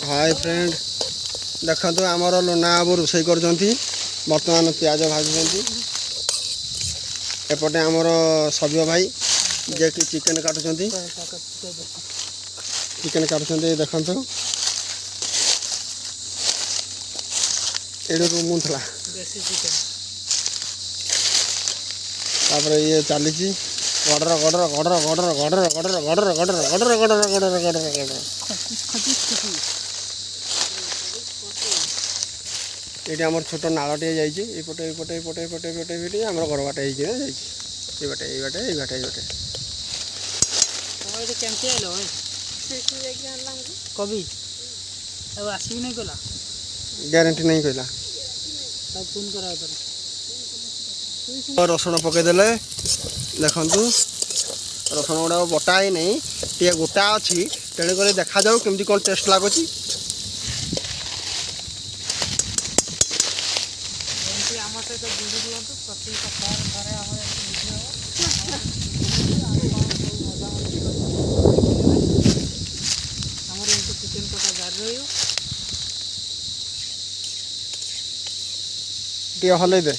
hi friend देखो आमर लोना बाबू रोषे कर बर्तमान प्याज भाजुंट एपटे आमर सब्य भाई जे कि चिकेन काटुंट चिकेन काटुंट देखु ये मुला ये चली gutter gutter gutter gutter gutter gutter gutter gutter gutter gutter gutter gutter gutter ये आम छोट नालटे जापटे पटे पटे पटे पटे पटे आम घर बाटे जाटे कभी आसवी नहीं कहला ग्यारंटी नहीं कहला फोन करा रसुण पकईदे देखु रसुण गुड़ा बटा ही नहीं टे गोटा अच्छी तेणुक देखा जाऊ केमती कौन टेस्ट लगुच टे हल दे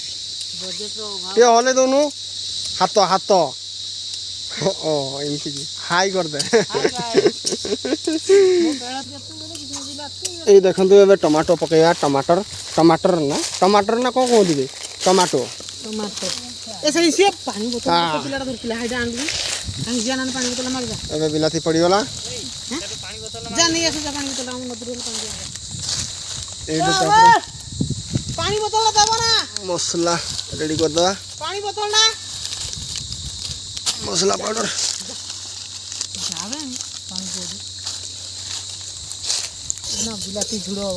टे हल दौनु हाथ हाथ ओ एमती हाई कर दे ये देखो ए टमाटो पकईवा टमाटर टमाटर ना कौन कहते टमाटो बिलाती पड़गला मसला रेडी कर दवा मसला पाउडर बिलाती झुड़ो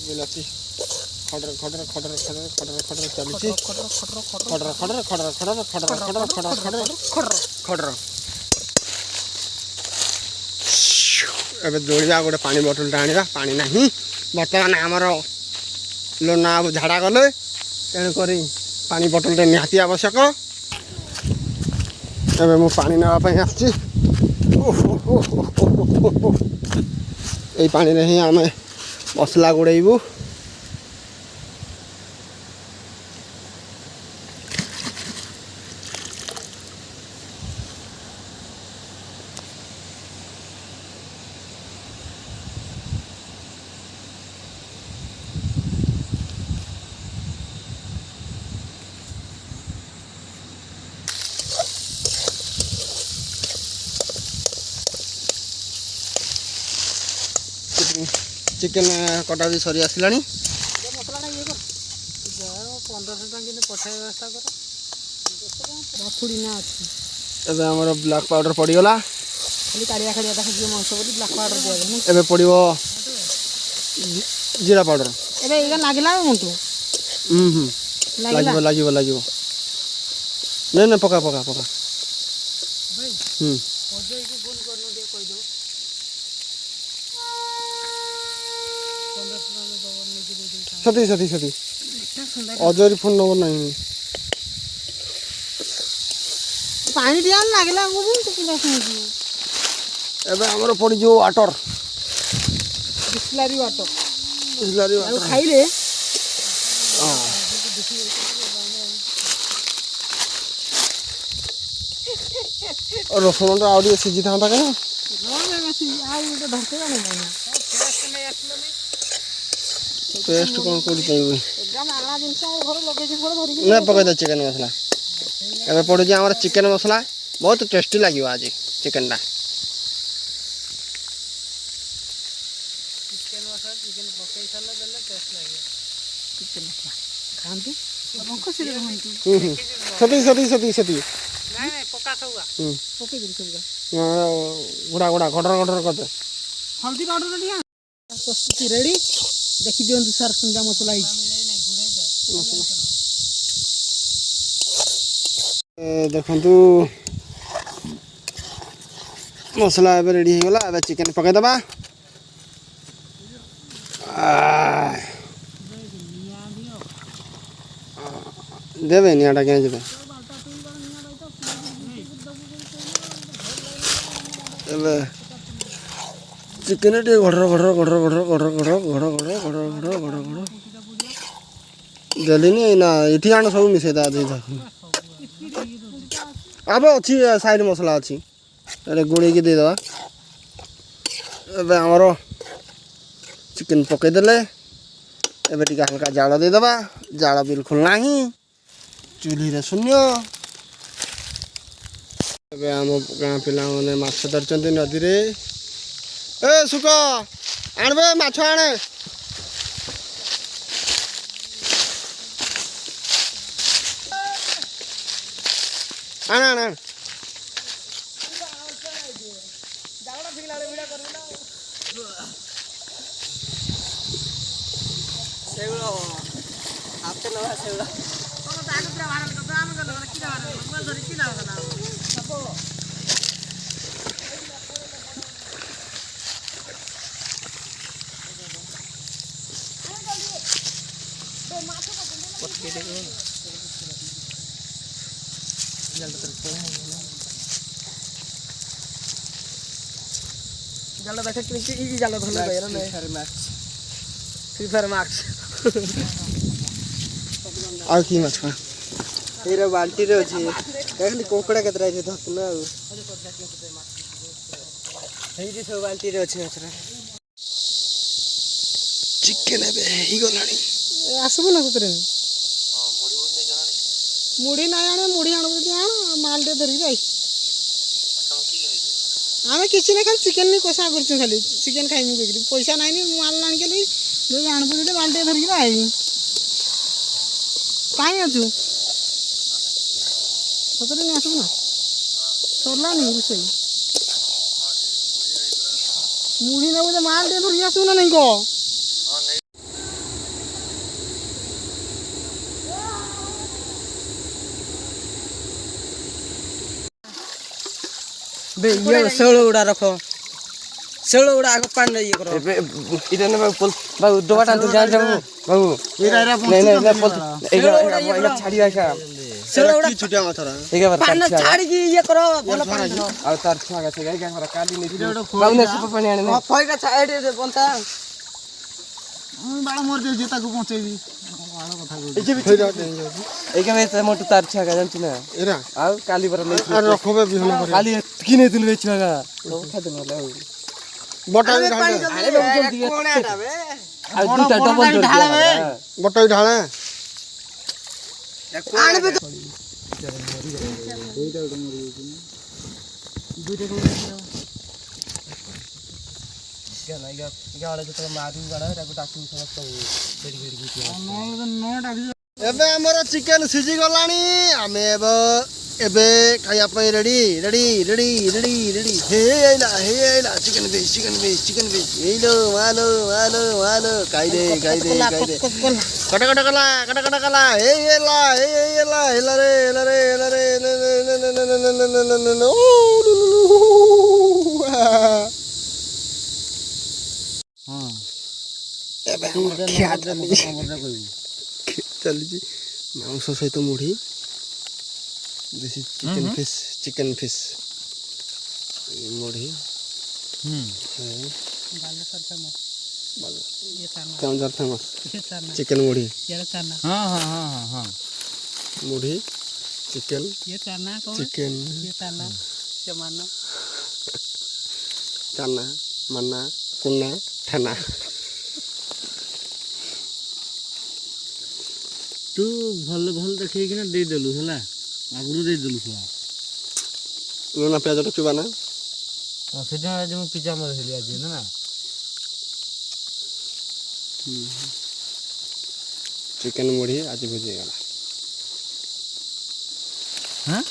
बिलाती खडर खडर खडर खडर खडर खडर चली खडर खडर खडर खडर खडर खडर खडर खडर खडर एबे दौड़ा गोटे पानी बोतल आने पानी ना बर्तमान आमर लोना अब झाड़ा गले तेणुक पानी बोतल निहाती आवश्यक एबे मु पानी नापी आसी पानी रे ही आम मसला गुड़ेबू चिकेन कटा भी सरी आसला एबे ब्लैक पाउडर पड़गला एबे पड़ो जीरा पाउडर लगे लगे लगे नहीं नहीं पका पका पका सती सती सती अजरी फोन नंबर नहीं पानी दिया लागला एबे हमर पड़ी जो वाटर बिस्लरी वाटर खाइले रसुण टा आउे सीझी था क्या पेस्ट कौन चाहिए ना पकड़ चिकेन मसला एबे पड़े आम चिकेन मसला बहुत टेस्टी लगे आज चिकेन टा सती सती सती सती गुड़ा गुड़ा घटर घटर करते हल्दी पाउडर प्रस्तुति रेडी देखी दिंतु सार सुंदा मसला देखु मसला एबे रेडी हो गला एबे चिकेन पकाई दबा देवे नियाटा क्या जेबे एबे ଚିକେନ ଟିକେ ଘଡ଼ର ଘଡ଼ର ଘଡ଼ର ଘଡ଼ର ଘଡ଼ର ଘଡ଼ର ଘଡ଼ର ଘଡ଼ର ଘଡ଼ର ଘଡ଼ର ଘଡ଼ର ଘଡ଼ର ଦେଲିନି ନା ଏଠି ଆଣ ସବୁ ମିଶେଇ ଦା ଦେଇଥା ଆବେ ଅଛି ସାଇଡ୍ ମସଲା ଅଛି ଏରେ ଗୁଣେଇକି ଦେଇଦେବା ଏବେ ଆମର ଚିକେନ ପକେଇଦେଲେ ଏବେ ଟିକେ ହାଲକା ଜାଳ ଦେଇଦେବା ଜାଳ ବିଲକୁଲ ନାହିଁ ଚୁଲିରେ ଶୂନ୍ୟ ଏବେ ଆମ ଗାଁ ପିଲାମାନେ ମାଛ ଧରିଛନ୍ତି ନଦୀରେ ଏ ସୁକ ଆଣବେ ମାଛ ଆଣେ ଆଣ ଆଣ ଆଣ জাল দেখে কি জাল ধরলে বাইরে না ফ্রি ফায়ার ম্যাক্স ଆଉ କି ମାଛ ଏଇରା ବାଲ୍ଟିରେ ଅଛି ଦେଖିଲି କଙ୍କଡ଼ା କେତେଟା ଅଛି ଧରିଥିଲୁ ଆଉ ହେଇଛି ସବୁ ବାଲ୍ଟିରେ ଅଛି ମାଛଟା ଚିକେନ ଏବେ ହେଇଗଲାଣି ଆସିବୁ ନା ସେଥିରେ ମୁଢ଼ି ନାଇଁ ଆଣେ ମୁଢ଼ି ଆଣୁ ଯଦି ଆଣ ମାଲ ଟିକେ ଧରିକି ଯାଇ ଆମେ କିଛି ନାହିଁ ଖାଲି ଚିକେନ ନି କଷା କରୁଛୁ ଖାଲି ଚିକେନ ଖାଇମୁ କହିକିରି ପଇସା ନାହିଁ ମାଲ ଆଣିକି ଯଦି ଆଣବୁ ଯଦି ମାଲ ଟିକେ ଧରିକି ଆଇବି କାହିଁ ଅଛୁ ସତରେ ନେଇ ଆସିବୁ ନା ସରିଲାନି ରୋଷେଇ ମୁଢ଼ି ନେବୁ ଯେ ମାଲ ଟିକେ ଧରିକି ଆସିବୁ ନା ନାଇଁ କହ ଶେଉଳ ଗୁଡ଼ା ରଖ ଶେଉଳ ଗୁଡ଼ା ଆଗ ପାଣିରେ ଇଏ କର ଏବେ ଏଇଟା ନା ବାବୁ ଡବାଟା ତୁ ଜାଣିଛ ବାବୁ ଛାଡ଼ି ଆସା ଶେଉଳ ଗୁଡ଼ା ଛୁଟିଆ ମାଛରା ପାଣିରେ ଛାଡ଼ିକି ଇଏ କର ଭଲ ପାଣି ଆଉ ତାର ଛୁଆ ଗଛ ଗାଈ କାହାର କାଲି ନେଇ ବାବୁ ନା ସୁପ ପାଣି ଆଣେ ନା ଫଇଟା ଛାଡ଼ି ବନ୍ତା ମୁଁ ବାଳ ମରିଯାଉଛି ତାକୁ ବଞ୍ଚେଇବି ବାଳ କଥା କହୁଛି ଏଇକା ଭାଇ ମୋଟୁ ତାର ଛୁଆ ଜାଣିଛୁ ନା ଏରା ଆଉ କାଲି ପରା ନେଇ ରଖବେ ବିହନ କାଲି କି ନେଇଥିଲୁ ବେ ଛୁଆ ସବୁ ଖାଇଦେ ନହେଲେ ଆଉ ବଟା ବି ଢାଳେ ଆଉ ଦୁଇଟା ଡବଲ ଢାଳେ ବଟା ବି ଢାଳେ ଆଣିବେ ତ ଏବେ ଆମର ଚିକେନ ସିଝି ଗଲାଣି ଆମେ ଏବେ ଖାଇବା ପାଇଁ ready ready ready ready ready ହେଇଲା ଚିକେନ ପିସ୍ ହେଇଲୋ ମାଲୋ ମାଲୋ ମାଲୋ ଖାଇଦେ ଖାଇଦେ ଖାଇଦେ କଟା କଟା କଲା ହେଇଲା ରେ ଏବେ ଖିଆ ଚାଲିଛି ମାଂସ ସହିତ ମୁଢ଼ି ଦେଶୀ ଚିକେନ ଫିସ୍ ମୁଢ଼ି କେଉଁଝର ଫେମସ୍ ଚିକେନ ମୁଢ଼ି ମୁଢ଼ି ଚିକେନ ଚାନା ମାନା କୁନା ଠାନା ତୁ ଭଲ ଭଲ ଦେଖେଇକିନା ଦେଇଦେଲୁ ହେଲା ଆଗରୁ ଦେଇଦେଲୁ ଶୁଆ ଲୁଣ ପିଆଜଟା ଚୁବା ନା ସେଦିନ ଆଜି ମୁଁ ପିଜା ମରିଥିଲି ଆଜି ନା ଚିକେନ ମୁଢ଼ି ଆଜି ଭୋଜି ହେଇଗଲା ହଁ